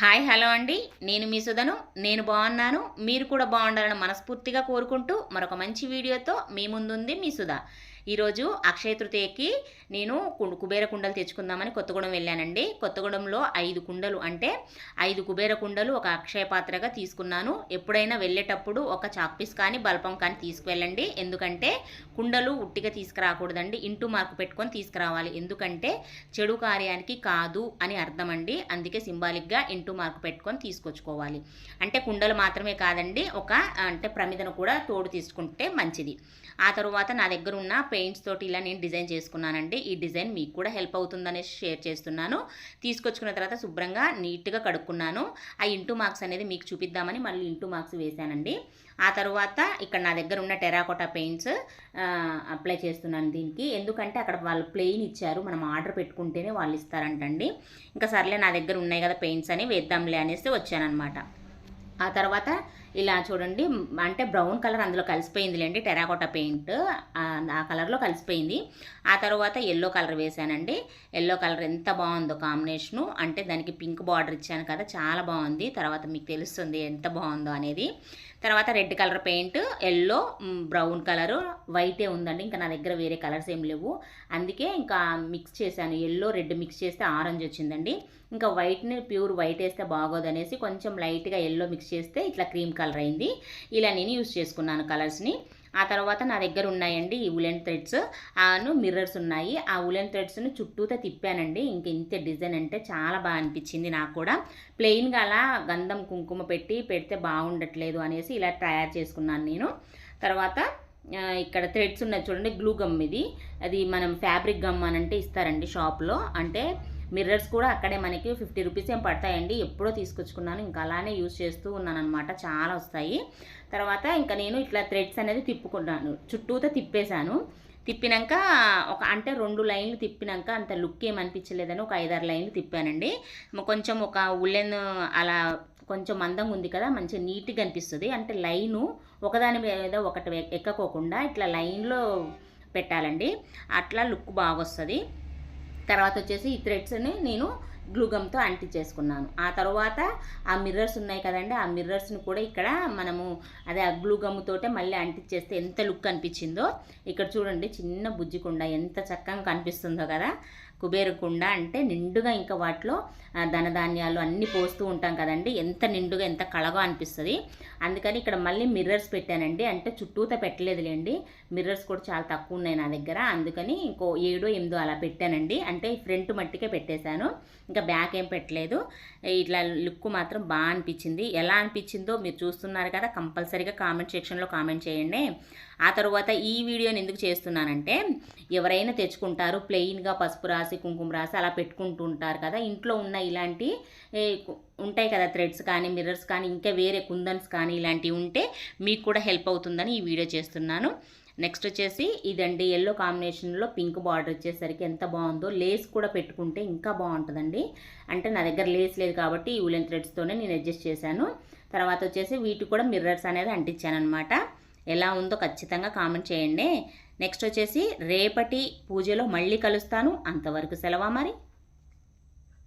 Hi hello అండి. నేను మీ సుధను. నేను బాగున్నాను, మీరు కూడా బాగుండాలని మనస్ఫూర్తిగా కోరుకుంటూ మరొక మంచి వీడియోతో మీ ముందుంది మీ సుధ. ఈరోజు అక్షయ తృతీయకి నేను కుబేర కుండలు తెచ్చుకుందామని కొత్తగూడెం వెళ్ళానండి. కొత్తగూడెంలో 5 కుండలు అంటే 5 కుబేర కుండలు ఒక అక్షయ పాత్రగా తీసుకున్నాను. ఎప్పుడైనా వెళ్ళేటప్పుడు ఒక చాక్పీస్ కానీ బల్పం కానీ తీసుకువెళ్ళండి. ఎందుకంటే కుండలు ఉట్టిగా తీసుకురాకూడదండి, ఇంటూ మార్కు పెట్టుకొని తీసుకురావాలి. ఎందుకంటే చెడు కార్యానికి కాదు అని అర్థం అండి. అందుకే సింబాలిక్గా ఇంటూ మార్కు పెట్టుకొని తీసుకొచ్చుకోవాలి. అంటే కుండలు మాత్రమే కాదండి, అంటే ప్రమిదను కూడా తోడు తీసుకుంటే మంచిది. ఆ తర్వాత నా దగ్గర ఉన్న పెయింట్స్ తోటి ఇలా నేను డిజైన్ చేసుకున్నానండి. ఈ డిజైన్ మీకు కూడా హెల్ప్ అవుతుందనేసి షేర్ చేస్తున్నాను. తీసుకొచ్చుకున్న తర్వాత శుభ్రంగా నీట్గా కడుక్కున్నాను. ఆ ఇంటూ మార్క్స్ అనేది మీకు చూపిద్దామని మళ్ళీ ఇంటూ మార్క్స్ వేశానండి. ఆ తర్వాత ఇక్కడ నా దగ్గర ఉన్న టెరాకోటా పెయింట్స్ అప్లై చేస్తున్నాను దీనికి. ఎందుకంటే అక్కడ వాళ్ళు ప్లెయిన్ ఇచ్చారు, మనం ఆర్డర్ పెట్టుకుంటేనే వాళ్ళు ఇస్తారంటండి. ఇంకా సర్లే నా దగ్గర ఉన్నాయి కదా పెయింట్స్ అని వేద్దాంలే అనేసి వచ్చానమాట. ఆ తర్వాత ఇలా చూడండి, అంటే బ్రౌన్ కలర్ అందులో కలిసిపోయిందిలేండి, టెరాకోటా పెయింట్ ఆ కలర్లో కలిసిపోయింది. ఆ తర్వాత ఎల్లో కలర్ వేసానండి. ఎల్లో కలర్ ఎంత బాగుందో కాంబినేషను, అంటే దానికి పింక్ బార్డర్ ఇచ్చాను కదా, చాలా బాగుంది. తర్వాత మీకు తెలుస్తుంది ఎంత బాగుందో అనేది. తర్వాత red colour paint, yellow, brown colour, వైటే ఉందండి. ఇంకా నా దగ్గర వేరే కలర్స్ ఏం లేవు, అందుకే ఇంకా మిక్స్ చేశాను. ఎల్లో రెడ్ మిక్స్ చేస్తే ఆరెంజ్ వచ్చిందండి. ఇంకా వైట్ని ప్యూర్ వైట్ వేస్తే బాగోదనేసి కొంచెం లైట్గా ఎల్లో మిక్స్ చేస్తే ఇట్లా క్రీమ్ కలర్ అయింది. ఇలా నేను యూస్ చేసుకున్నాను కలర్స్ని. ఆ తర్వాత నా దగ్గర ఉన్నాయండి ఈ ఉలెన్ థ్రెడ్స్, మిర్రర్స్ ఉన్నాయి. ఆ ఉలెన్ థ్రెడ్స్ని చుట్టూతో తిప్పానండి. ఇంక ఇంతే డిజైన్ అంటే చాలా బాగా అనిపించింది నాకు కూడా. ప్లెయిన్గా అలా గంధం కుంకుమ పెడితే బాగుండట్లేదు అనేసి ఇలా తయారు చేసుకున్నాను నేను. తర్వాత ఇక్కడ థ్రెడ్స్ ఉన్నాయి చూడండి, గ్లూ గమ్ ఇది. అది మనం ఫ్యాబ్రిక్ గమ్ అని అంటే ఇస్తారండి షాప్లో. అంటే మిర్రర్స్ కూడా అక్కడే మనకి 50 రూపీస్ ఏం పడతాయండి. ఎప్పుడో తీసుకొచ్చుకున్నాను, ఇంకా అలానే యూజ్ చేస్తూ ఉన్నాను అనమాట. చాలా వస్తాయి. తర్వాత ఇంకా నేను ఇట్లా థ్రెడ్స్ అనేది తిప్పుకున్నాను, చుట్టూతో తిప్పేశాను. తిప్పినాక అంటే 2 లైన్లు తిప్పినాక అంత లుక్ ఏమనిపించలేదని ఒక 5-6 లైన్లు తిప్పానండి. కొంచెం ఒక ఉలెన్ అలా కొంచెం మందంగా ఉంది కదా, మంచిగా నీట్గా అనిపిస్తుంది. అంటే లైను ఒకదాని మీద ఒకటి ఎక్కకోకుండా ఇట్లా లైన్లో పెట్టాలండి, అట్లా లుక్ బాగా వస్తుంది. తర్వాత వచ్చేసి ఈ థ్రెడ్స్ని నేను గ్లూగమ్తో అంటించేసుకున్నాను. ఆ తర్వాత ఆ మిర్రర్స్ ఉన్నాయి కదండి, ఆ మిర్రర్స్ని కూడా ఇక్కడ మనము అదే ఆ గ్లూగమ్తోటే మళ్ళీ అంటించేస్తే ఎంత లుక్ అనిపించిందో. ఇక్కడ చూడండి, చిన్న బుజ్జి కుండ ఎంత చక్కగా కనిపిస్తుందో కదా. కుబేర కుండ అంటే నిండుగా, ఇంకా వాటిలో ధనధాన్యాలు అన్నీ పోస్తూ ఉంటాం కదండి, ఎంత నిండుగా ఎంత కళగా అనిపిస్తుంది. అందుకని ఇక్కడ మళ్ళీ మిర్రర్స్ పెట్టానండి. అంటే చుట్టూతో పెట్టలేదులేండి, మిర్రర్స్ కూడా చాలా తక్కువ ఉన్నాయి నా దగ్గర. అందుకని ఇంకో 7-8 అలా పెట్టానండి. అంటే ఫ్రంట్ మట్టికే పెట్టేశాను, ఇంకా బ్యాక్ ఏం పెట్టలేదు. ఇట్లా లుక్ మాత్రం బాగా అనిపించింది. ఎలా అనిపించిందో మీరు చూస్తున్నారు కదా, కంపల్సరీగా కామెంట్ సెక్షన్లో కామెంట్ చేయండి. ఆ తర్వాత ఈ వీడియోని ఎందుకు చేస్తున్నానంటే, ఎవరైనా తెచ్చుకుంటారు ప్లెయిన్గా పసుపు రాసి కుంకుమ రాసి అలా పెట్టుకుంటూ ఉంటారు కదా, ఇంట్లో ఉన్న ఇలాంటి ఉంటాయి కదా థ్రెడ్స్ కానీ మిర్రర్స్ కానీ ఇంకా వేరే కుందన్స్ కానీ ఇలాంటివి ఉంటే మీకు కూడా హెల్ప్ అవుతుందని ఈ వీడియో చేస్తున్నాను. నెక్స్ట్ వచ్చేసి ఇదండి, ఎల్లో కాంబినేషన్లో పింక్ బార్డర్ వచ్చేసరికి ఎంత బాగుందో. లేస్ కూడా పెట్టుకుంటే ఇంకా బాగుంటుందండి. అంటే నా దగ్గర లేస్ లేదు కాబట్టి ఈ ఉలెన్ థ్రెడ్స్తోనే నేను అడ్జస్ట్ చేశాను. తర్వాత వచ్చేసి వీటికి కూడా మిర్రర్స్ అనేది అంటించాను అనమాట. ఎలా ఉందో ఖచ్చితంగా కామెంట్ చేయండి. నెక్స్ట్ వచ్చేసి రేపటి పూజలో మళ్ళీ కలుస్తాను. అంతవరకు సెలవా మరి.